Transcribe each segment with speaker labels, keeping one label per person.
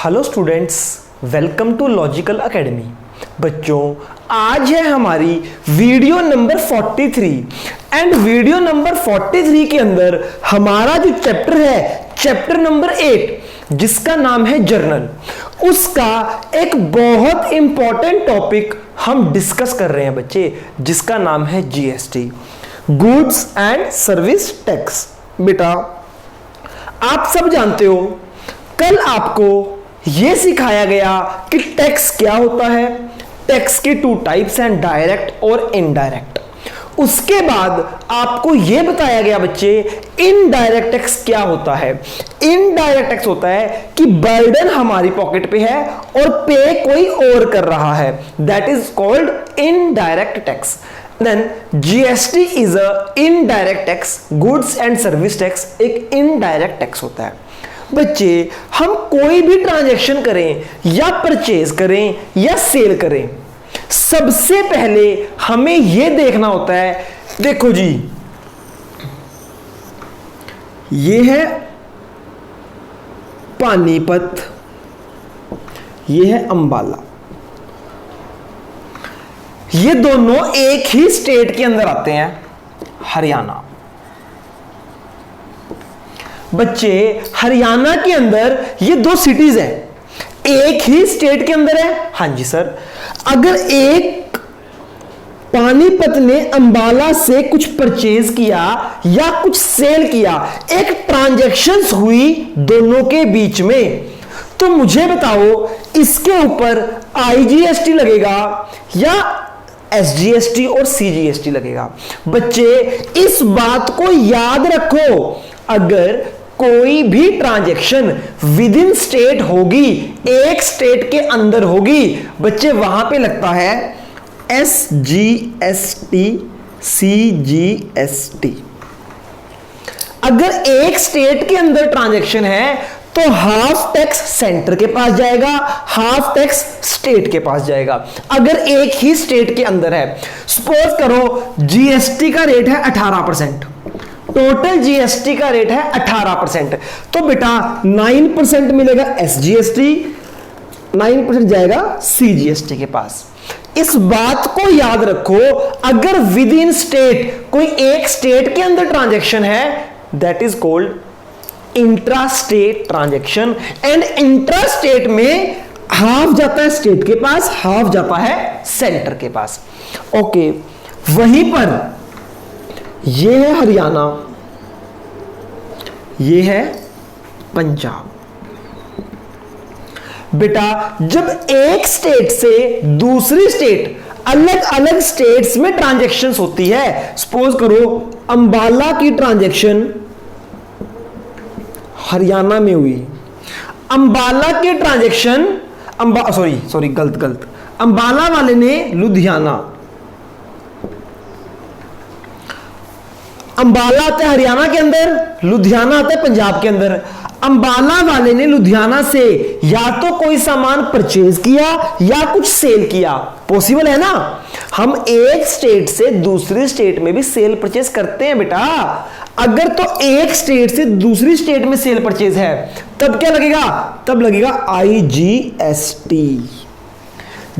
Speaker 1: Hello students, welcome to Logical Academy. बच्चों, आज है हमारी video number 43 and video number 43 के अंदर हमारा जो चैप्टर है, चैप्टर नंबर 8, जिसका नाम है जर्नल, उसका एक बहुत इंपॉर्टेंट टॉपिक हम डिस्कस कर रहे हैं बच्चे, जिसका नाम है GST, goods and service tax. बेटा, आप सब जानते हो कल आपको यह सिखाया गया कि टैक्स क्या होता है, टैक्स के टू टाइप्स हैं, डायरेक्ट और इनडायरेक्ट। उसके बाद आपको यह बताया गया बच्चे इनडायरेक्ट टैक्स क्या होता है। इनडायरेक्ट टैक्स होता है कि बर्डन हमारी पॉकेट पे है और पे कोई और कर रहा है, that is called indirect tax. Then GST is a indirect tax, goods and service tax एक इनडायरेक्ट टैक्स होता है। बच्चे, हम कोई भी ट्रांजैक्शन करें या परचेज करें या सेल करें, सबसे पहले हमें यह देखना होता है, देखो जी, यह है पानीपत, यह है अंबाला, ये दोनों एक ही स्टेट के अंदर आते हैं, हरियाणा। बच्चे, हरियाणा के अंदर ये दो सिटीज हैं, एक ही स्टेट के अंदर है। हाँ जी सर, अगर एक पानीपत ने अंबाला से कुछ परचेज किया या कुछ सेल किया, एक ट्रांजैक्शंस हुई दोनों के बीच में, तो मुझे बताओ इसके ऊपर आईजीएसटी लगेगा या एसजीएसटी और सीजीएसटी लगेगा। बच्चे, इस बात को याद रखो, अगर कोई भी ट्रांजैक्शन विद इन स्टेट होगी, एक स्टेट के अंदर होगी, बच्चे वहां पे लगता है एसजीएसटी, सीजीएसटी। अगर एक स्टेट के अंदर ट्रांजैक्शन है तो हाफ टैक्स सेंटर के पास जाएगा, हाफ टैक्स स्टेट के पास जाएगा। अगर एक ही स्टेट के अंदर है, सपोज करो जीएसटी का रेट है 18%, टोटल जीएसटी का रेट है 18%, तो बेटा 9% मिलेगा एसजीएसटी, 9% जाएगा सीजीएसटी के पास। इस बात को याद रखो, अगर विद इन स्टेट कोई एक स्टेट के अंदर ट्रांजैक्शन है, that is called intra state transaction, and intra state में हाफ जाता है स्टेट के पास, हाफ जाता है सेंटर के पास। ओके, वहीं पर ये है हरियाणा, ये है पंजाब। बेटा, जब एक स्टेट से दूसरी स्टेट, अलग अलग स्टेट्स में ट्रांजैक्शंस होती है, सपोज करो अंबाला की ट्रांजैक्शन हरियाणा में हुई, अंबाला के ट्रांजैक्शन गलत, अंबाला वाले ने लुधियाना, अंबाला आता है हरियाणा के अंदर, लुधियाना आता है पंजाब के अंदर। अंबाला वाले ने लुधियाना से या तो कोई सामान परचेज किया या कुछ सेल किया, पॉसिबल है ना। हम एक स्टेट से दूसरी स्टेट में भी सेल परचेज करते हैं बेटा। अगर तो एक स्टेट से दूसरी स्टेट में सेल परचेज है, तब क्या लगेगा, तब लगेगा आईजीएसटी।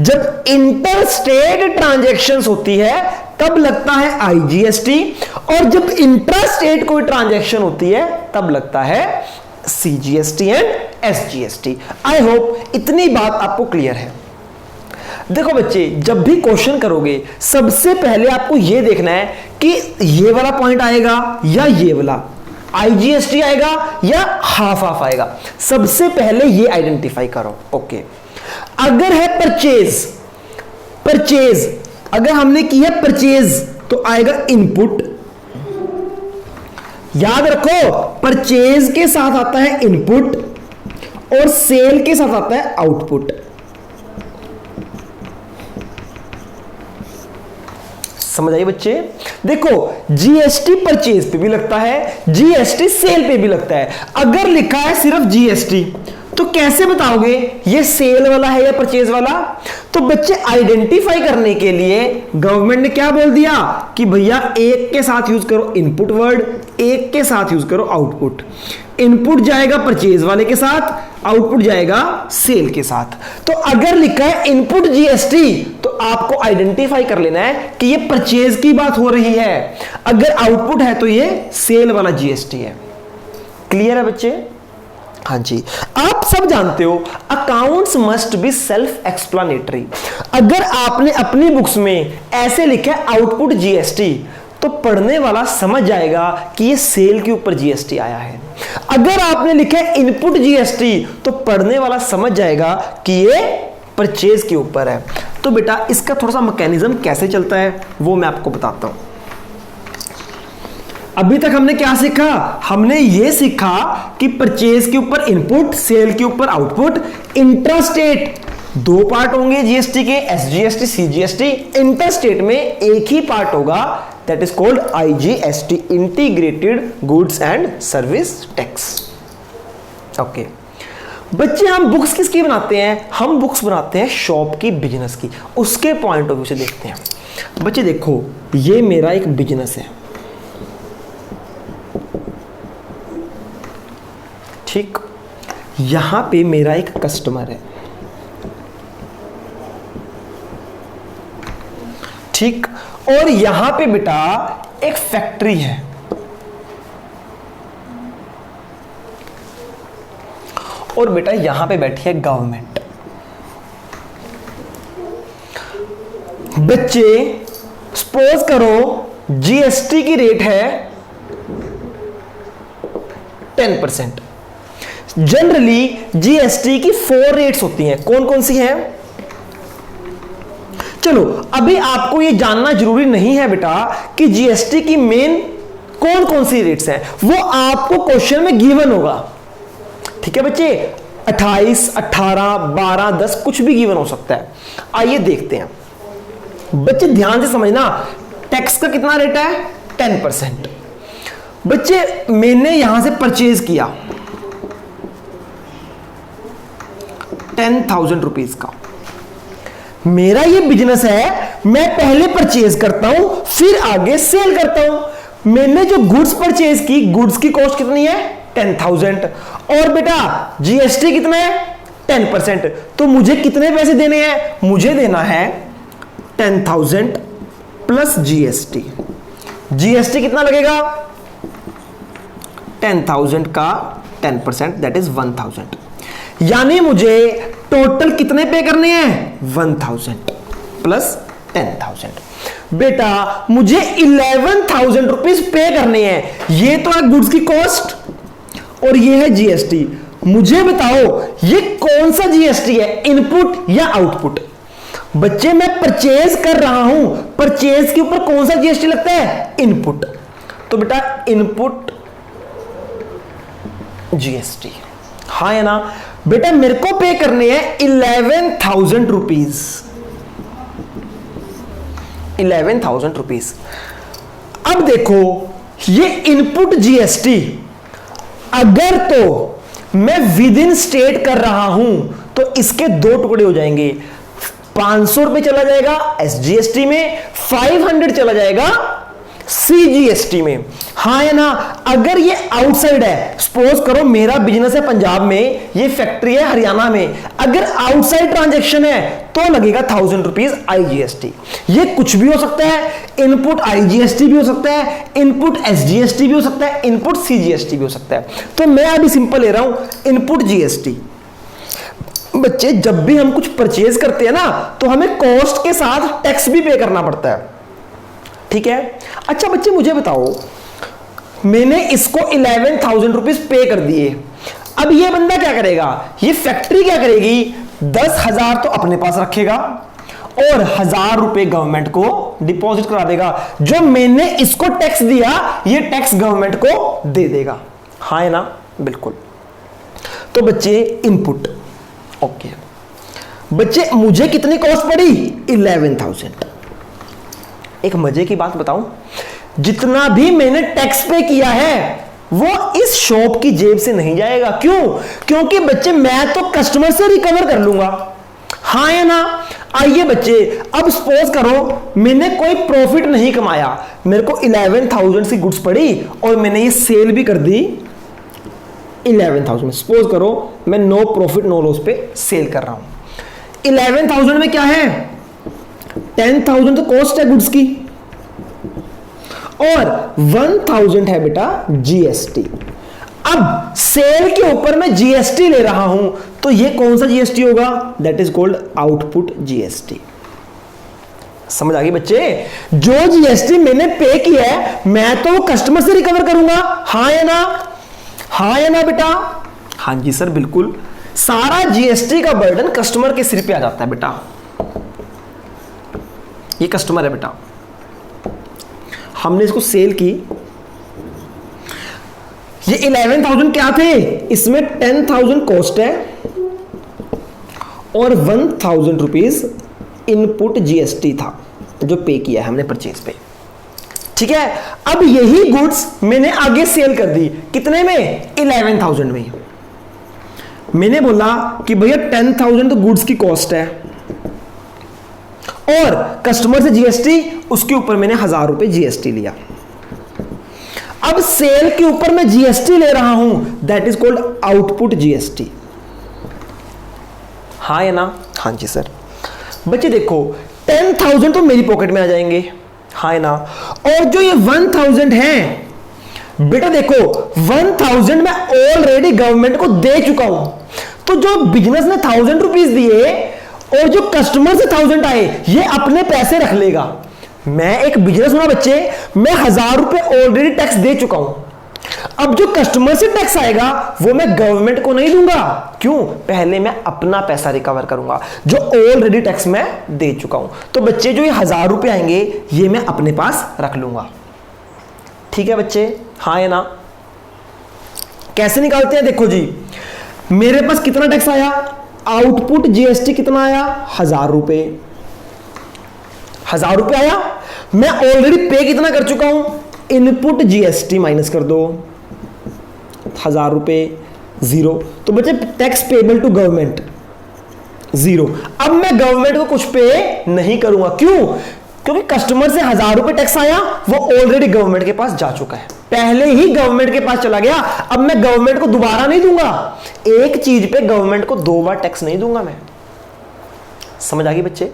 Speaker 1: जब इंटर स्टेट ट्रांजैक्शंस होती है तब लगता है आईजीएसटी, और जब इंट्रा स्टेट कोई ट्रांजैक्शन होती है तब लगता है CGST and SGST. I hope इतनी बात आपको क्लियर है। देखो बच्चे, जब भी क्वेश्चन करोगे, सबसे पहले आपको यह देखना है कि ये वाला पॉइंट आएगा या ये वाला, आईजीएसटी आएगा या हाफ हाफ आएगा, सबसे पहले ये आइडेंटिफाई करो। ओके, अगर है परचेज, अगर हमने की है परचेज तो आएगा इनपुट। याद रखो, परचेज के साथ आता है इनपुट और सेल के साथ आता है आउटपुट। समझ आइए बच्चे। देखो, जीएसटी परचेज पे भी लगता है, जीएसटी सेल पे भी लगता है। अगर लिखा है सिर्फ जीएसटी तो कैसे बताओगे ये सेल वाला है या परचेज वाला? तो बच्चे आइडेंटिफाई करने के लिए गवर्नमेंट ने क्या बोल दिया कि भैया एक के साथ यूज करो इनपुट वर्ड, एक के साथ यूज करो आउटपुट। इनपुट जाएगा परचेज वाले के साथ, आउटपुट जाएगा सेल के साथ। तो अगर लिखा है इनपुट जीएसटी तो आपको आइडेंटिफाई कर लेना है कि ये परचेज की बात हो रही है, अगर आउटपुट है तो ये सेल वाला जीएसटी है। क्लियर है बच्चे? हाँ जी, आप सब जानते हो accounts must be self explanatory. अगर आपने अपनी बुक्स में ऐसे लिखा है आउटपुट जीएसटी तो पढ़ने वाला समझ जाएगा कि ये सेल के ऊपर जीएसटी आया है। अगर आपने लिखा है इनपुट जीएसटी तो पढ़ने वाला समझ जाएगा कि ये परचेज के ऊपर है। तो बेटा इसका थोड़ा सा मैकेनिज्म कैसे चलता है वो मैं आपको बताता हूं। अभी तक हमने क्या सीखा? हमने ये सीखा कि परचेज के ऊपर इनपुट, सेल के ऊपर आउटपुट। इंट्रास्टेट दो पार्ट होंगे जीएसटी के, एसजीएसटी, सीजीएसटी। इंटरस्टेट में एक ही पार्ट होगा, that is called IGST, integrated goods and service tax. Okay बच्चे, हम बुक्स किसकी बनाते हैं? हम बुक्स बनाते हैं शॉप की, बिजनेस की। उसके पॉइंट ऑफ व्यू से देखते हैं। बच्चे देखो, ये मेरा एक बिजनेस है, ठीक। यहां पे मेरा एक कस्टमर है, ठीक। और यहां पे बेटा एक फैक्ट्री है, और बेटा यहां पे बैठी है गवर्नमेंट। बच्चे सपोज करो जीएसटी की रेट है 10%। जनरली जीएसटी की 4 रेट्स होती हैं। कौन कौन सी हैं? चलो अभी आपको ये जानना जरूरी नहीं है बेटा कि जीएसटी की मेन कौन कौन सी रेट्स हैं, वो आपको क्वेश्चन में गिवन होगा। ठीक है बच्चे, 28, 18, 12, 10 कुछ भी गिवन हो सकता है। आइए देखते हैं। बच्चे ध्यान से समझना, टैक्स का कितना रेट है? 10%। बच्चे मैंने यहां से परचेज किया 10,000 रुपीज का। मेरा ये बिजनेस है, मैं पहले परचेज करता हूं फिर आगे सेल करता हूं। मैंने जो गुड्स परचेज की, गुड्स की कॉस्ट कितनी है? 10,000। और बेटा जीएसटी कितना है? 10%। तो मुझे कितने पैसे देने हैं? मुझे देना है 10,000 प्लस जीएसटी। जीएसटी कितना लगेगा? 10,000 का 10% दैट इज 1,000। यानी मुझे टोटल कितने पे करने हैं? 1,000 प्लस 10,000। बेटा मुझे 11,000 रुपीज पे करने हैं। ये तो है गुड्स की कॉस्ट और ये है जीएसटी। मुझे बताओ ये कौन सा जीएसटी है, इनपुट या आउटपुट? बच्चे मैं परचेज कर रहा हूं, परचेज के ऊपर कौन सा जीएसटी लगता है? इनपुट। तो बेटा इनपुट जीएसटी, हाँ है ना? बेटा मेरे को पे करने हैं 11,000 रुपीज, 11,000 रुपीज। अब देखो ये इनपुट जीएसटी अगर तो मैं विद इन स्टेट कर रहा हूं तो इसके दो टुकड़े हो जाएंगे। 500 रुपए चला जाएगा एसजीएसटी में, 500 चला जाएगा सीजीएसटी में, हाँ है ना? अगर ये आउटसाइड है, सपोज करो मेरा बिजनेस है पंजाब में, ये फैक्ट्री है हरियाणा में, अगर आउटसाइड ट्रांजैक्शन है तो लगेगा 1,000 रुपीज आईजीएसटी। ये कुछ भी हो सकता है, इनपुट आईजीएसटी भी हो सकता है, इनपुट एसजीएसटी भी हो सकता है, इनपुट सीजीएसटी भी हो सकता है। तो मैं अभी सिंपल ले रहा हूं इनपुट जीएसटी। बच्चे जब भी हम कुछ परचेज करते हैं ना तो हमें कॉस्ट के साथ टैक्स भी पे करना पड़ता है, ठीक है? अच्छा बच्चे मुझे बताओ, मैंने इसको 11,000 रुपीज पे कर दिए। अब ये बंदा क्या करेगा? ये फैक्ट्री क्या करेगी? 10,000 तो अपने पास रखेगा और 1,000 रुपए गवर्नमेंट को डिपॉजिट करा देगा। जो मैंने इसको टैक्स दिया ये टैक्स गवर्नमेंट को दे देगा, हाँ है ना? बिल्कुल। तो बच्चे इनपुट, ओके। बच्चे मुझे कितनी कॉस्ट पड़ी? 11,000। एक मजे की बात बताऊं, जितना भी मैंने टैक्स पे किया है वो इस शॉप की जेब से नहीं जाएगा। क्यों? क्योंकि बच्चे मैं तो कस्टमर से रिकवर कर लूंगा, हाँ या ना। आइए बच्चे, अब सपोज करो मैंने कोई प्रॉफिट नहीं कमाया, मेरे को 11,000 की गुड्स पड़ी और मैंने ये सेल भी कर दी 11,000 में। सपोज करो मैं नो प्रॉफिट नो लॉस पे सेल कर रहा हूं। 11,000 में क्या है? 10,000 तो कॉस्ट है गुड्स की और 1,000 है बेटा जीएसटी। अब सेल के ऊपर मैं जीएसटी ले रहा हूं तो ये कौन सा जीएसटी होगा? That is called output GST. समझ आ गई बच्चे? जो जीएसटी मैंने पे किया है मैं तो वो कस्टमर से रिकवर करूंगा, हाँ या ना? हाँ या ना बेटा? हाँ जी सर बिल्कुल। सारा जीएसटी का बर्डन कस्टमर के सिर पे आ जाता है बेटा। ये कस्टमर है बेटा, हमने इसको सेल की, ये 11,000 क्या थे? इसमें 10,000 कॉस्ट है और 1,000 रुपीज इनपुट जीएसटी था जो पे किया है हमने परचेज पे। ठीक है, अब यही गुड्स मैंने आगे सेल कर दी, कितने में? 11,000 में। मैंने बोला कि भैया 10,000 तो गुड्स की कॉस्ट है और कस्टमर से जीएसटी, उसके ऊपर मैंने 1,000 रुपए जीएसटी लिया। अब सेल के ऊपर मैं जीएसटी ले रहा हूं, that is called output GST, हाँ या ना? हाँ जी सर। बच्चे देखो 10,000 तो मेरी पॉकेट में आ जाएंगे, हाँ या ना? और जो ये 1,000 है बेटा देखो 1,000 मैं ऑलरेडी गवर्नमेंट को दे चुका हूं। तो जो बिजनेस ने 1,000 रुपीज दिए और जो कस्टमर से 1,000 आए ये अपने पैसे रख लेगा। मैं एक बिजनेस हूं ना बच्चे, मैं 1,000 रुपए ऑलरेडी टैक्स दे चुका हूं। अब जो कस्टमर से टैक्स आएगा वो मैं गवर्नमेंट को नहीं दूंगा। क्यों? पहले मैं अपना पैसा रिकवर करूंगा जो ऑलरेडी टैक्स मैं दे चुका हूं। तो बच्चे जो ये 1,000 रुपए आएंगे ये मैं अपने पास रख लूंगा। ठीक है बच्चे, हाँ या ना? कैसे निकालते हैं? देखो जी, मेरे पास कितना टैक्स आया? आउटपुट जीएसटी कितना आया? 1,000 रुपए। 1,000 रुपए आया, मैं ऑलरेडी पे कितना कर चुका हूं? इनपुट जीएसटी माइनस कर दो 1,000 रुपए, 0। तो बच्चे टैक्स पेबल टू गवर्नमेंट 0। अब मैं गवर्नमेंट को कुछ पे नहीं करूंगा। क्यों? क्योंकि कस्टमर से 1,000 रुपए टैक्स आया, वो ऑलरेडी गवर्नमेंट के पास जा चुका है, पहले ही गवर्नमेंट के पास चला गया। अब मैं गवर्नमेंट को दोबारा नहीं दूंगा, एक चीज पे गवर्नमेंट को 2 बार टैक्स नहीं दूंगा मैं। समझ आ गई बच्चे?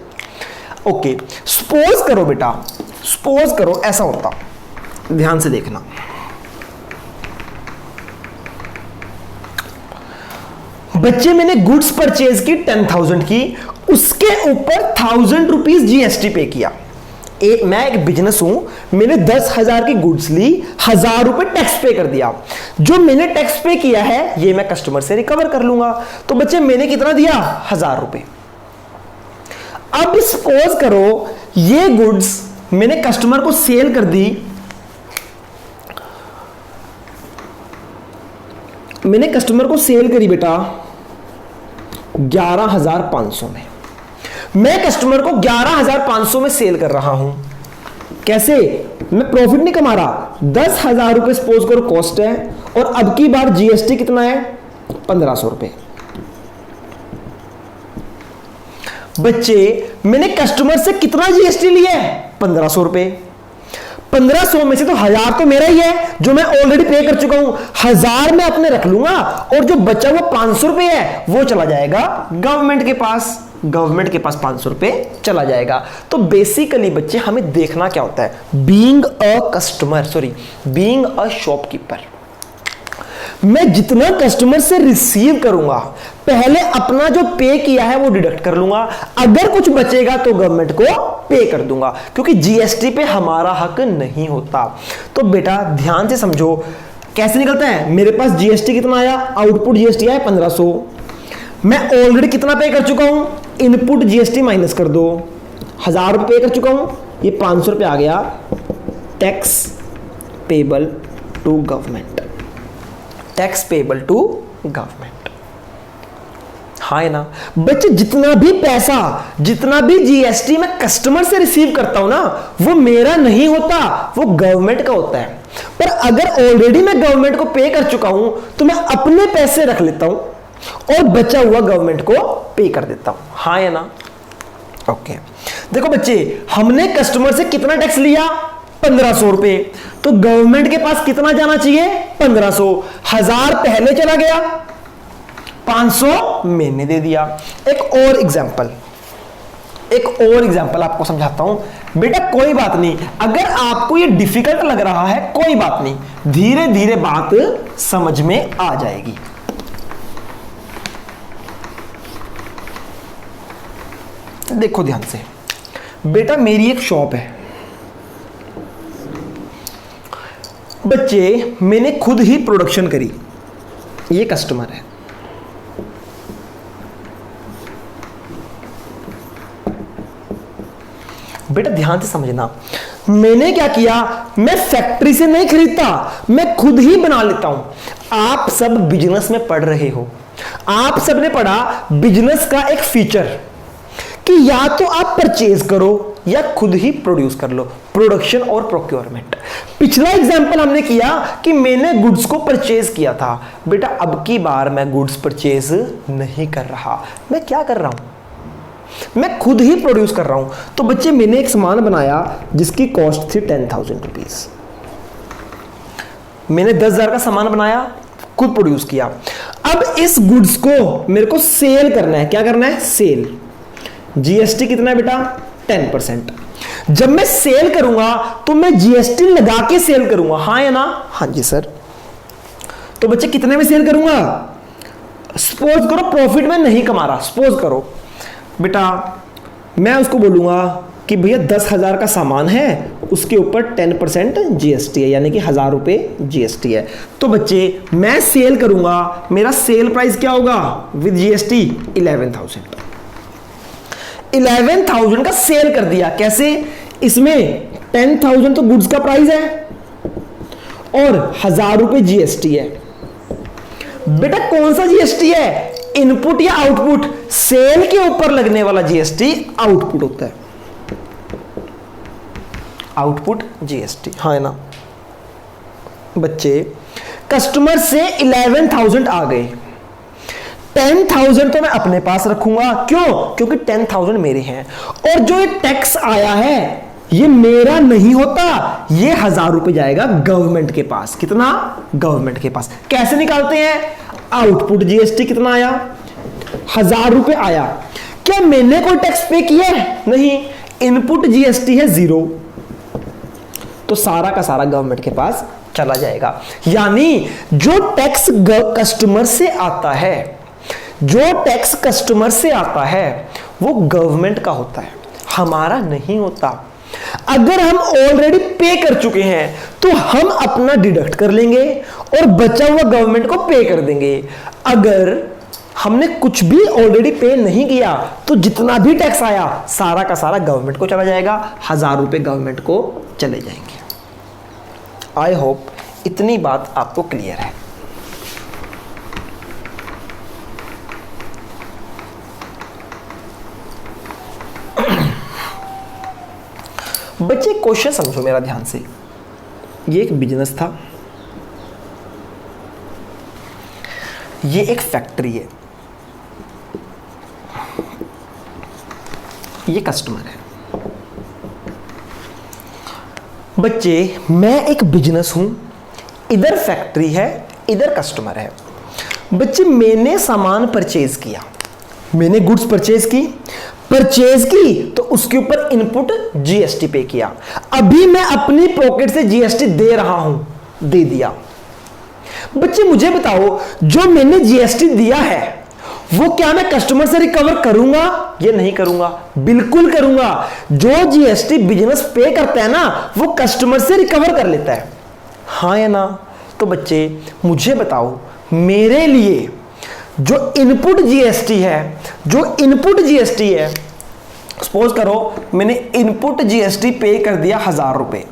Speaker 1: ओके, सपोज करो बेटा, सपोज करो ऐसा होता, ध्यान से देखना। बच्चे मैंने गुड्स परचेज की 10,000 की, उसके ऊपर 1,000 रुपीज जीएसटी पे किया। मैं एक बिजनेस हूं, मैंने 10,000 की गुड्स ली, 1,000 रुपए टैक्स पे कर दिया। जो मैंने टैक्स पे किया है ये मैं कस्टमर से रिकवर कर लूंगा। तो बच्चे मैंने कितना दिया? 1,000 रुपए। अब सपोज करो ये गुड्स मैंने कस्टमर को सेल कर दी, मैंने कस्टमर को सेल करी बेटा 11,500 में। मैं कस्टमर को 11,500 में सेल कर रहा हूं। कैसे? मैं प्रॉफिट नहीं कमा रहा, 10,000 रुपए सपोज करो कॉस्ट है और अब की बार जीएसटी कितना है? 1,500 रुपए। बच्चे मैंने कस्टमर से कितना जीएसटी लिया है? 1,500 रुपए। 1,500 में से तो 1,000 तो मेरा ही है जो मैं ऑलरेडी पे कर चुका हूं, 1,000 मैं अपने रख लूंगा और जो बचा हुआ 500 रुपए है वो चला जाएगा गवर्नमेंट के पास। गवर्नमेंट के पास 500 रुपए चला जाएगा। तो बेसिकली बच्चे हमें देखना क्या होता है? Being a customer, sorry being a shopkeeper, मैं जितना कस्टमर से रिसीव करूंगा पहले अपना जो पे किया है वो डिडक्ट कर लूंगा, अगर कुछ बचेगा तो गवर्नमेंट को पे कर दूंगा, क्योंकि जीएसटी पे हमारा हक नहीं होता। तो बेटा ध्यान से समझो कैसे निकलता है। मेरे पास जीएसटी कितना आया? आउटपुट जीएसटी आया 1,500, मैं ऑलरेडी कितना पे कर चुका हूं? इनपुट जीएसटी माइनस कर दो, 1,000 रुपए कर चुका हूं, ये 500 रुपए आ गया tax payable to government, tax payable to government. हाँ है ना बच्चे? जितना भी पैसा, जितना भी जीएसटी मैं कस्टमर से रिसीव करता हूं ना वो मेरा नहीं होता, वो गवर्नमेंट का होता है। पर अगर ऑलरेडी मैं गवर्नमेंट को पे कर चुका हूं तो मैं अपने पैसे रख लेता हूं और बचा हुआ गवर्नमेंट को पे कर देता हूं। हाँ या ना? ओके। देखो बच्चे, हमने कस्टमर से कितना टैक्स लिया? 1500 रुपए। तो गवर्नमेंट के पास कितना जाना चाहिए? 1500। 1000 पहले चला गया, 500 मैंने दे दिया। एक और एग्जांपल आपको समझाता हूं। बेटा कोई बात नहीं, अगर आपको ये डिफिकल्ट लग रहा है कोई बात नहीं, धीरे धीरे बात समझ में आ जाएगी। देखो ध्यान से बेटा, मेरी एक शॉप है बच्चे, मैंने खुद ही प्रोडक्शन करी, ये कस्टमर है। बेटा ध्यान से समझना, मैंने क्या किया, मैं फैक्ट्री से नहीं खरीदता, मैं खुद ही बना लेता हूं। आप सब बिजनेस में पढ़ रहे हो, आप सबने पढ़ा बिजनेस का एक फीचर कि या तो आप परचेज करो या खुद ही प्रोड्यूस कर लो, प्रोडक्शन और प्रोक्योरमेंट। पिछला एग्जांपल हमने किया कि मैंने गुड्स को परचेज किया था। बेटा अब की बार मैं गुड्स परचेज नहीं कर रहा, मैं क्या कर रहा हूं, मैं खुद ही प्रोड्यूस कर रहा हूं। तो बच्चे मैंने एक सामान बनाया जिसकी कॉस्ट थी 10,000 रुपीज। मैंने 10,000 का सामान बनाया, खुद प्रोड्यूस किया। अब इस गुड्स को मेरे को सेल करना है। क्या करना है? सेल। जीएसटी कितना है बेटा? 10%। जब मैं सेल करूंगा तो मैं जीएसटी लगा के सेल करूंगा। हाँ या ना? हाँ जी सर। तो बच्चे कितने में सेल करूंगा? सपोज करो प्रॉफिट में नहीं कमा रहा, सपोज करो बेटा, मैं उसको बोलूंगा कि भैया 10,000 का सामान है, उसके ऊपर 10% जीएसटी है, यानी कि 1,000 रुपए जीएसटी है। तो बच्चे मैं सेल करूंगा, मेरा सेल प्राइस क्या होगा विद जीएसटी? 11,000। 11,000 का सेल कर दिया। कैसे? इसमें 10,000 तो गुड्स का प्राइस है और 1,000 रुपए जीएसटी है। बेटा कौन सा जीएसटी है? इनपुट या आउटपुट? सेल के ऊपर लगने वाला जीएसटी आउटपुट होता है, आउटपुट जीएसटी। हाँ है ना? बच्चे कस्टमर से 11,000 आ गए, 10,000 तो मैं अपने पास रखूंगा। क्यों? क्योंकि 10,000 मेरे हैं। और जो ये टैक्स आया है ये मेरा नहीं होता, ये 1,000 रुपए जाएगा गवर्नमेंट के पास। कितना? गवर्नमेंट के पास। कैसे निकालते हैं? आउटपुट जीएसटी कितना आया? 1,000 रुपए आया। क्या मैंने कोई टैक्स पे किया है? नहीं। इनपुट जीएसटी है 0, तो सारा का सारा गवर्नमेंट के पास चला जाएगा। यानी जो टैक्स कस्टमर से आता है, जो टैक्स कस्टमर से आता है वो गवर्नमेंट का होता है, हमारा नहीं होता। अगर हम ऑलरेडी पे कर चुके हैं तो हम अपना डिडक्ट कर लेंगे और बचा हुआ गवर्नमेंट को पे कर देंगे। अगर हमने कुछ भी ऑलरेडी पे नहीं किया तो जितना भी टैक्स आया सारा का सारा गवर्नमेंट को चला जाएगा, 1,000 रुपए गवर्नमेंट को चले जाएंगे। आई होप इतनी बात आपको क्लियर है। बच्चे क्वेश्चन समझो मेरा ध्यान से। ये एक बिजनेस था, ये एक फैक्ट्री है, ये कस्टमर है। बच्चे मैं एक बिजनेस हूं, इधर फैक्ट्री है, इधर कस्टमर है। बच्चे मैंने सामान परचेज किया, मैंने गुड्स परचेज की तो उसके ऊपर इनपुट जीएसटी पे किया। अभी मैं अपनी पॉकेट से जीएसटी दे रहा हूं, दे दिया। बच्चे मुझे बताओ, जो मैंने जीएसटी दिया है वो क्या मैं कस्टमर से रिकवर करूंगा या नहीं करूंगा? बिल्कुल करूंगा। जो जीएसटी बिजनेस पे करता है ना वो कस्टमर से रिकवर कर लेता है। हाँ या ना? तो बच्चे मुझे बताओ, मेरे लिए जो इनपुट जीएसटी है, सपोज करो मैंने इनपुट जीएसटी पे कर दिया 1,000 रुपए।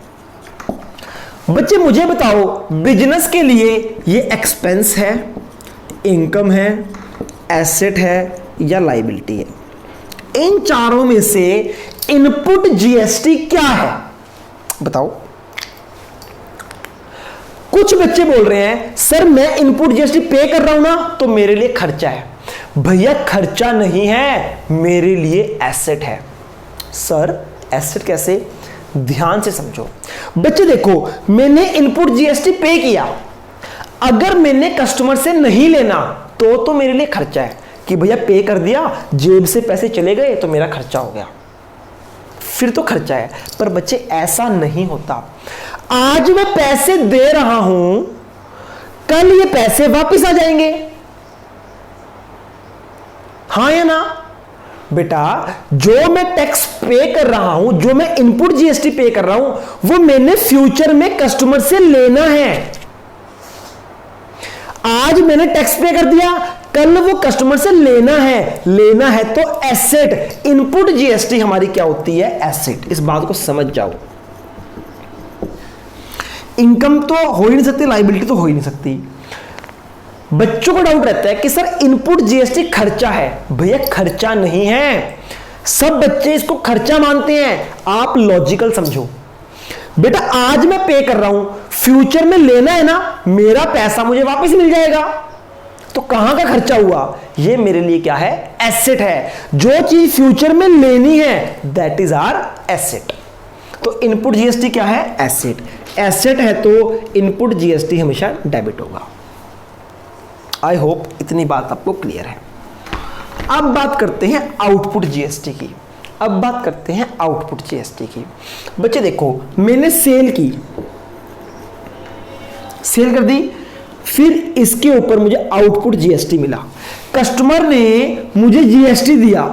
Speaker 1: बच्चे मुझे बताओ, बिजनेस के लिए ये एक्सपेंस है, इनकम है, एसेट है या लायबिलिटी है? इन चारों में से इनपुट जीएसटी क्या है? बताओ। कुछ बच्चे बोल रहे हैं सर मैं इनपुट जीएसटी पे कर रहा हूं ना तो मेरे लिए खर्चा है। भैया खर्चा नहीं है, मेरे लिए एसेट है। सर एसेट कैसे? ध्यान से समझो बच्चे। देखो मैंने इनपुट जीएसटी पे किया, अगर मैंने कस्टमर से नहीं लेना तो मेरे लिए खर्चा है कि भैया पे कर दिया, जेब से पैसे चले गए तो मेरा खर्चा हो गया, फिर तो खर्चा है। पर बच्चे ऐसा नहीं होता। आज मैं पैसे दे रहा हूं, कल ये पैसे वापस आ जाएंगे, हाँ या ना बेटा? जो मैं टैक्स पे कर रहा हूं, जो मैं इनपुट जीएसटी पे कर रहा हूं, वो मैंने फ्यूचर में कस्टमर से लेना है। आज मैंने टैक्स पे कर दिया, कल वो कस्टमर से लेना है तो एसेट। इनपुट जीएसटी हमारी क्या होती है? एसेट। इस बात को समझ जाओ। इनकम तो हो ही नहीं सकती, लायबिलिटी तो हो ही नहीं सकती। बच्चों को डाउट रहता है कि सर इनपुट जीएसटी खर्चा है। भैया खर्चा नहीं है, सब बच्चे इसको खर्चा मानते हैं। आप लॉजिकल समझो बेटा, आज मैं पे कर रहा हूं, फ्यूचर में लेना है ना, मेरा पैसा मुझे वापस मिल जाएगा, तो कहां का खर्चा हुआ? ये मेरे लिए क्या है? एसेट है। जो चीज फ्यूचर में लेनी है दैट इज आवर एसेट। तो इनपुट जीएसटी क्या है? एसेट। एसेट है तो इनपुट जीएसटी हमेशा डेबिट होगा। आई होप इतनी बात आपको क्लियर है। अब बात करते हैं आउटपुट जीएसटी की। आउटपुट जीएसटी की। बच्चे देखो मैंने सेल कर दी, फिर इसके ऊपर मुझे आउटपुट जीएसटी मिला। कस्टमर ने मुझे जीएसटी दिया।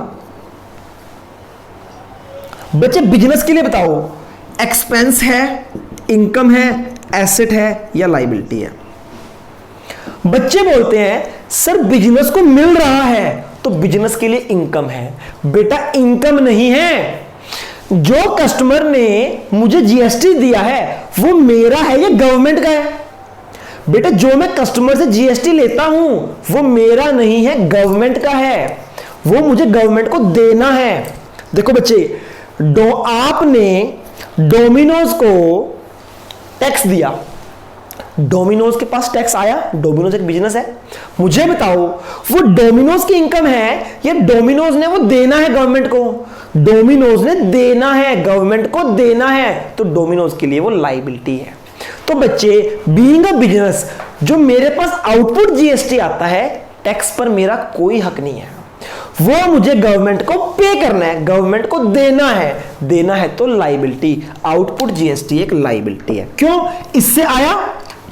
Speaker 1: बच्चे बिजनेस के लिए बताओ, एक्सपेंस है, इनकम है, एसेट है या लायबिलिटी है? बच्चे बोलते हैं सर बिजनेस को मिल रहा है तो बिजनेस के लिए इनकम है। बेटा इनकम नहीं है, जो कस्टमर ने मुझे जीएसटी दिया है वो मेरा है, ये गवर्नमेंट का है। बेटा जो मैं कस्टमर से जीएसटी लेता हूं वो मेरा नहीं है, गवर्नमेंट का है, वो मुझे गवर्नमेंट को देना है। देखो बच्चे, आपने डोमिनोज को टैक्स दिया, डोमिनोज के पास टैक्स आया, डोमिनोज एक बिजनेस है। मुझे बताओ वो डोमिनोज की इनकम है या डोमिनोज ने वो देना है गवर्नमेंट को? डोमिनोज ने देना है, गवर्नमेंट को देना है, तो डोमिनोज के लिए वो लायबिलिटी है। तो बच्चे बीइंग अ बिजनेस, जो मेरे पास आउटपुट जीएसटी आता है, टैक्स पर मेरा कोई हक नहीं है, वो मुझे गवर्नमेंट को पे करना है, गवर्नमेंट को देना है तो लायबिलिटी। आउटपुट जीएसटी एक लायबिलिटी है। क्यों? इससे आया,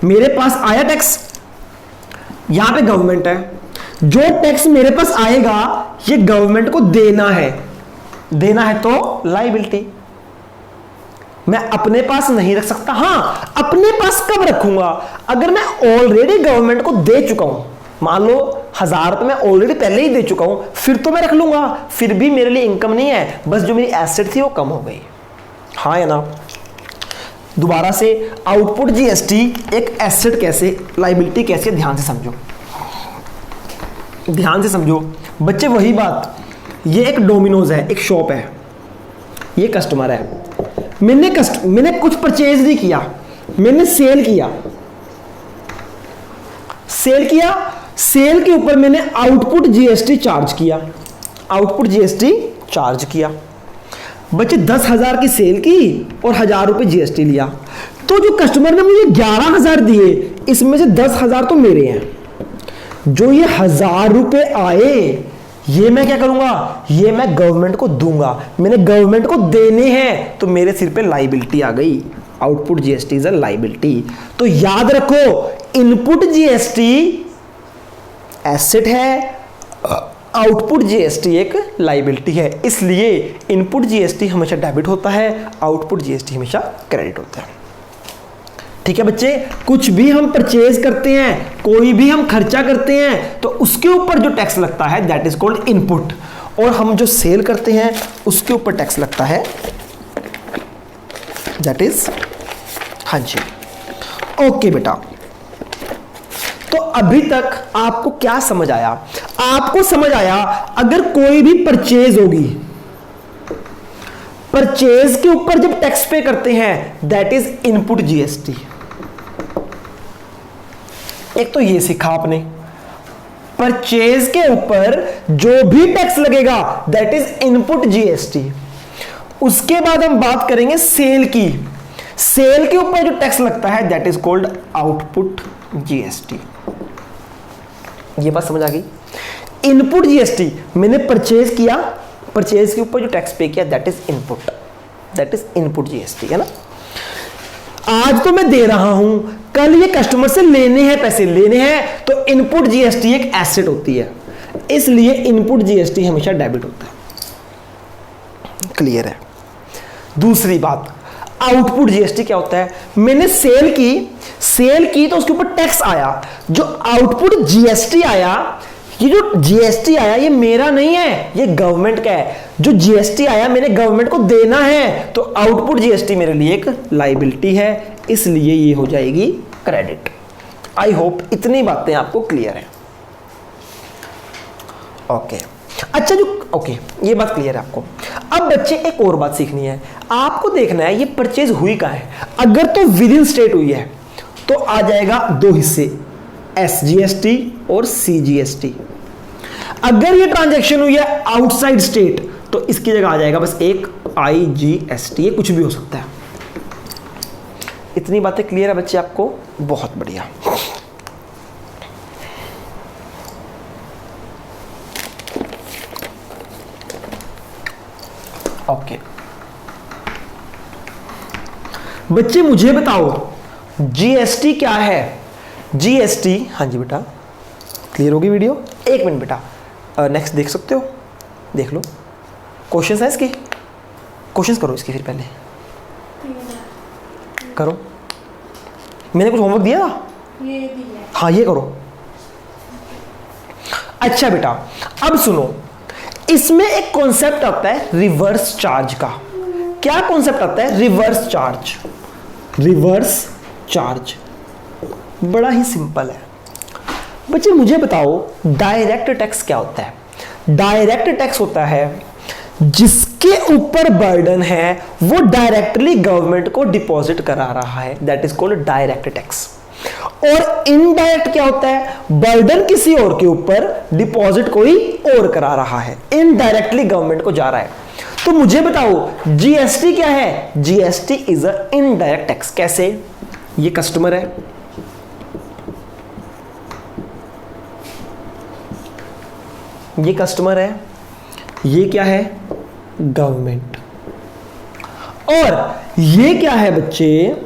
Speaker 1: मेरे पास आया टैक्स, यहां पे गवर्नमेंट है, जो टैक्स मेरे पास आएगा ये गवर्नमेंट को देना है तो लायबिलिटी। मैं अपने पास नहीं रख सकता। हां, अपने पास कब रखूंगा? अगर मैं ऑलरेडी गवर्नमेंट को दे चुका हूं, मान लो 1000 रुपए मैं ऑलरेडी पहले ही दे चुका हूं, फिर तो मैं रख लूंगा, फिर भी मेरे लिए इनकम नहीं है, बस जो मेरी एसेट थी वो कम हो गई। हाँ या ना? दोबारा से, आउटपुट जीएसटी एक एसेट कैसे, लायबिलिटी कैसे, ध्यान से समझो बच्चे। वही बात, ये एक डोमिनोज है, एक शॉप है, ये कस्टमर है, मैंने कुछ परचेज नहीं किया, मैंने सेल किया, सेल के ऊपर मैंने आउटपुट जीएसटी चार्ज किया। बच्चे 10,000 की सेल की और 1,000 रुपए जीएसटी लिया, तो जो कस्टमर ने मुझे 11,000 दिए, इसमें से 10,000 तो मेरे हैं। जो ये 1,000 रुपए आए, ये मैं क्या करूंगा? ये मैं गवर्नमेंट को दूंगा, मैंने गवर्नमेंट को देने हैं, तो मेरे सिर पे लायबिलिटी आ गई। Output GST is a liability. तो याद रखो, इनपुट जीएसटी एसेट है, आउटपुट जीएसटी एक लायबिलिटी है। इसलिए इनपुट जीएसटी हमेशा डेबिट होता है, आउटपुट जीएसटी हमेशा क्रेडिट होता है। ठीक है बच्चे, कुछ भी हम परचेज करते हैं, कोई भी हम खर्चा करते हैं, तो उसके ऊपर जो टैक्स लगता है दैट इज कॉल्ड इनपुट, और हम जो सेल करते हैं उसके ऊपर टैक्स लगता है दैट इज, हाँ जी, ओके बेटा। तो अभी तक आपको क्या समझ आया? आपको समझ आया अगर कोई भी परचेज होगी, परचेज के ऊपर जब टैक्स पे करते हैं दैट इज इनपुट जीएसटी। एक तो ये सीखा आपने, परचेज के ऊपर जो भी टैक्स लगेगा दैट इज इनपुट जीएसटी। उसके बाद हम बात करेंगे सेल की। सेल के ऊपर जो टैक्स लगता है that is called output GST. ये बात समझ आ गई? इनपुट जीएसटी, मैंने परचेज किया, परचेज के ऊपर जो टैक्स पे किया that is input, that is input GST, है ना। आज तो मैं दे रहा हूं, कल ये कस्टमर से लेने हैं, पैसे लेने हैं, तो इनपुट जीएसटी एक एसेट होती है, इसलिए इनपुट जीएसटी हमेशा डेबिट होता है। क्लियर है? दूसरी बात, आउटपुट जीएसटी क्या होता है? मैंने सेल की तो उसके ऊपर टैक्स आया, जो आउटपुट जीएसटी आया, ये जो जीएसटी आया ये मेरा नहीं है, ये गवर्नमेंट का है। जो जीएसटी आया मैंने गवर्नमेंट को देना है, तो आउटपुट जीएसटी मेरे लिए एक लायबिलिटी है, इसलिए ये हो जाएगी क्रेडिट। आई होप इतनी बातें आपको क्लियर है। ओके, अच्छा ओके, ये बात क्लियर है आपको। अब बच्चे एक और बात सीखनी है, आपको देखना है ये परचेज हुई कहां है। अगर तो विद इन स्टेट हुई है तो आ जाएगा दो हिस्से, एसजीएसटी और सीजीएसटी। अगर ये ट्रांजैक्शन हुई है आउटसाइड स्टेट तो इसकी जगह आ जाएगा बस एक आईजीएसटी, ये कुछ भी हो सकता है। इतनी बातें क्लियर है बच्चे आपको? बहुत बढ़िया। ओके बच्चे मुझे बताओ जीएसटी क्या है? जीएसटी, हाँ जी बेटा, क्लियर होगी वीडियो? एक मिनट बेटा, नेक्स्ट देख सकते हो, देख लो। क्वेश्चंस है इसके, क्वेश्चंस करो इसके, फिर पहले करो। मैंने कुछ होमवर्क दिया था? ये दिया। हाँ ये करो। अच्छा बेटा अब सुनो, इसमें एक कॉन्सेप्ट आता है रिवर्स चार्ज का। क्या कॉन्सेप्ट आता है? Reverse charge. रिवर्स चार्ज बड़ा ही सिंपल है बच्चे। मुझे बताओ डायरेक्ट टैक्स क्या होता है? डायरेक्ट टैक्स होता है जिसके ऊपर बर्डन है वो डायरेक्टली गवर्नमेंट को डिपॉजिट करा रहा है, that is called direct tax. और इनडायरेक्ट क्या होता है? बर्डन किसी और के ऊपर, डिपॉजिट कोई और करा रहा है, इनडायरेक्टली गवर्नमेंट को जा रहा है। तो मुझे बताओ जीएसटी क्या है? GST is a indirect tax. कैसे? ये कस्टमर है, ये कस्टमर है, ये क्या है? गवर्नमेंट। और ये क्या है बच्चे?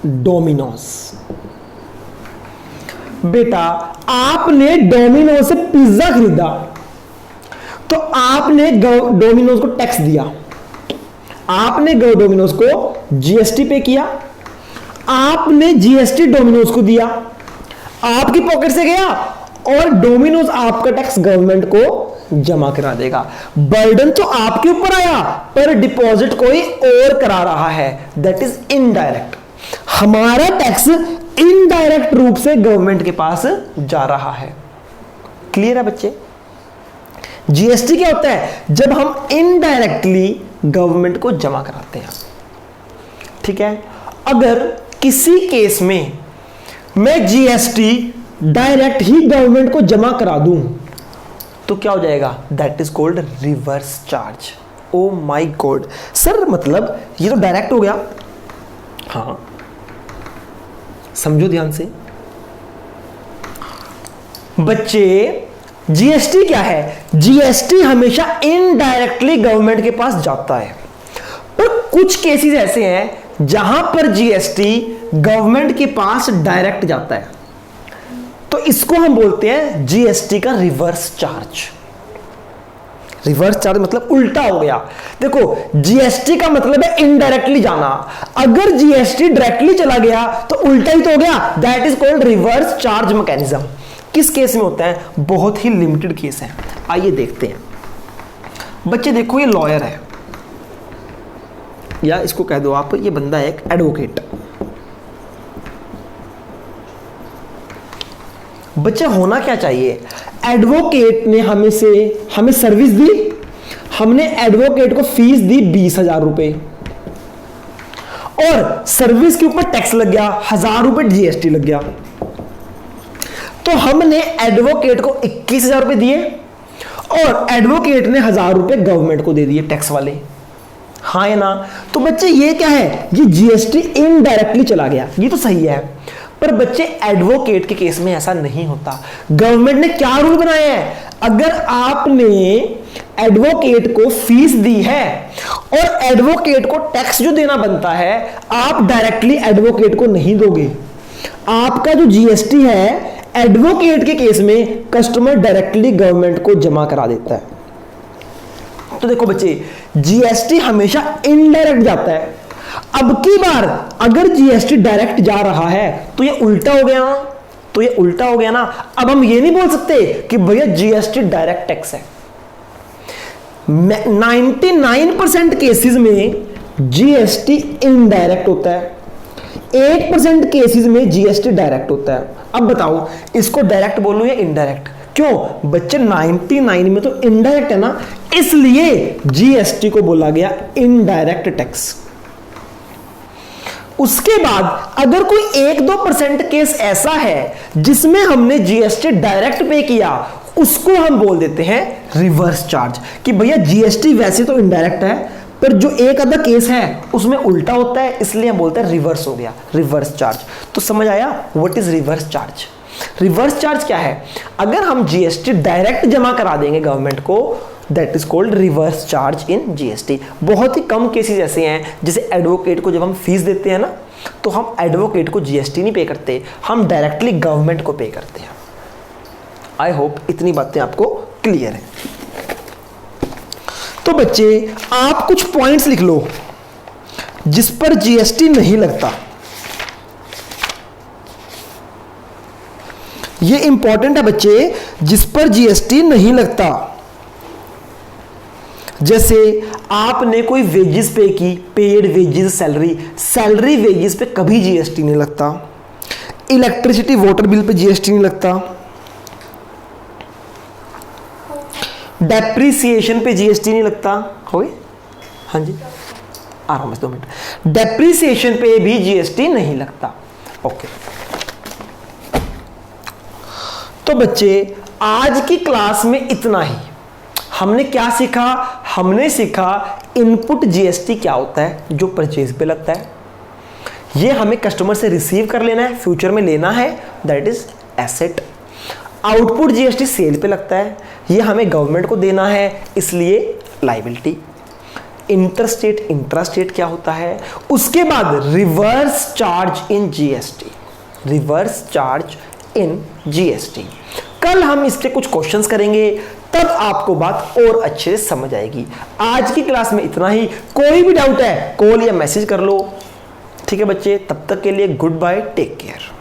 Speaker 1: डोमिनोज। बेटा आपने डोमिनोज से पिज्जा खरीदा तो आपने डोमिनोज को टैक्स दिया, आपने डोमिनोज को जीएसटी पे किया, आपने जीएसटी डोमिनोज को दिया, आपकी पॉकेट से गया और डोमिनोज आपका टैक्स गवर्नमेंट को जमा करा देगा। बर्डन तो आपके ऊपर आया पर डिपॉजिट कोई और करा रहा है, दैट इज इनडायरेक्ट। हमारा टैक्स इनडायरेक्ट रूप से गवर्नमेंट के पास जा रहा है। क्लियर है बच्चे? जीएसटी क्या होता है? जब हम इनडायरेक्टली गवर्नमेंट को जमा कराते हैं। ठीक है, अगर किसी केस में मैं जीएसटी डायरेक्ट ही गवर्नमेंट को जमा करा दूं तो क्या हो जाएगा? That is called reverse charge. Oh my God sir, मतलब ये तो डायरेक्ट हो गया। हाँ समझो ध्यान से बच्चे, जीएसटी क्या है? जीएसटी हमेशा इनडायरेक्टली गवर्नमेंट के पास जाता है, पर कुछ केसेस ऐसे हैं जहां पर जीएसटी गवर्नमेंट के पास डायरेक्ट जाता है, तो इसको हम बोलते हैं जीएसटी का रिवर्स चार्ज। रिवर्स चार्ज मतलब उल्टा हो गया। देखो जीएसटी का मतलब है इनडायरेक्टली जाना, अगर जीएसटी डायरेक्टली चला गया तो उल्टा ही तो हो गया, that is called reverse charge mechanism. किस केस में होता है? बहुत ही लिमिटेड केस है। आइए देखते हैं बच्चे। देखो ये लॉयर है, या इसको कह दो आप, ये बंदा है एक एडवोकेट। बच्चे होना क्या चाहिए? एडवोकेट ने हमें सर्विस दी, हमने एडवोकेट को फीस दी 20,000 रुपए और सर्विस के ऊपर टैक्स लग गया, 1,000 रुपए जीएसटी लग गया। तो हमने एडवोकेट को 21,000 रुपए दिए और एडवोकेट ने 1,000 रुपए गवर्नमेंट को दे दिए टैक्स वाले, हाँ या ना? तो बच्चे ये क्या है, ये जीएसटी इनडायरेक्टली चला गया, ये तो सही है। पर बच्चे एडवोकेट के केस में ऐसा नहीं होता। गवर्नमेंट ने क्या रूल बनाया है, अगर आपने एडवोकेट को फीस दी है और एडवोकेट को टैक्स जो देना बनता है, आप डायरेक्टली एडवोकेट को नहीं दोगे। आपका जो जीएसटी है एडवोकेट के केस में कस्टमर डायरेक्टली गवर्नमेंट को जमा करा देता है। तो देखो बच्चे, जीएसटी हमेशा इनडायरेक्ट जाता है। अब की बार अगर जीएसटी डायरेक्ट जा रहा है तो ये उल्टा हो गया ना, तो ये उल्टा हो गया ना। अब हम ये नहीं बोल सकते कि भैया जीएसटी डायरेक्ट टैक्स है। 99% केसेस में जीएसटी इनडायरेक्ट होता है, 8% केसेस में जीएसटी डायरेक्ट होता है। अब बताओ इसको डायरेक्ट बोलूं या इनडायरेक्ट? क्यों बच्चे, 99 में तो इनडायरेक्ट है ना, इसलिए जीएसटी को बोला गया इनडायरेक्ट टैक्स। उसके बाद अगर कोई 1-2% केस ऐसा है जिसमें हमने जीएसटी डायरेक्ट पे किया, उसको हम बोल देते हैं रिवर्स चार्ज। कि भैया जीएसटी वैसे तो इनडायरेक्ट है, पर जो एक आधा केस है उसमें उल्टा होता है, इसलिए हम बोलते हैं रिवर्स हो गया, रिवर्स चार्ज। तो समझ आया what is reverse charge? Reverse charge क्या है? अगर हम जीएसटी डायरेक्ट जमा करा देंगे गवर्नमेंट को, that is called reverse charge in GST. बहुत ही कम केसेस ऐसे हैं, जैसे एडवोकेट को जब हम फीस देते हैं ना, तो हम एडवोकेट को जीएसटी नहीं पे करते, हम डायरेक्टली गवर्नमेंट को पे करते हैं। आई होप इतनी बातें आपको क्लियर है। तो बच्चे, आप कुछ पॉइंट्स लिख लो जिस पर जीएसटी नहीं लगता। ये इंपॉर्टेंट है बच्चे, जिस पर जीएसटी नहीं लगता। जैसे आपने कोई वेजेस पे की, पेड वेजेस, सैलरी वेजेस पे कभी जीएसटी नहीं लगता। Electricity water bill pay GST नहीं लगता। डेप्रीसिएशन पे जीएसटी नहीं लगता। हो गए? हाँ जी, आराम से 2 मिनट। डेप्रीसिएशन पे भी जीएसटी नहीं लगता। ओके। तो बच्चे, आज की क्लास में इतना ही। हमने क्या सीखा? हमने सीखा इनपुट जीएसटी क्या होता है, जो परचेज पे लगता है। ये हमें कस्टमर से रिसीव कर लेना है, फ्यूचर में लेना है, that is asset. Output GST cell पे लगता है, ये हमें गवर्नमेंट को देना है, इसलिए लायबिलिटी। इंटरस्टेट, इंट्रास्टेट क्या होता है? उसके बाद reverse charge in GST, reverse charge in GST. कल हम इसके कुछ क्वेश्चंस करेंगे, तब आपको बात और अच्छे से समझ आएगी। आज की क्लास में इतना ही। कोई भी डाउट है कॉल या मैसेज कर लो। ठीक है बच्चे, तब तक के लिए गुड बाय, टेक केयर।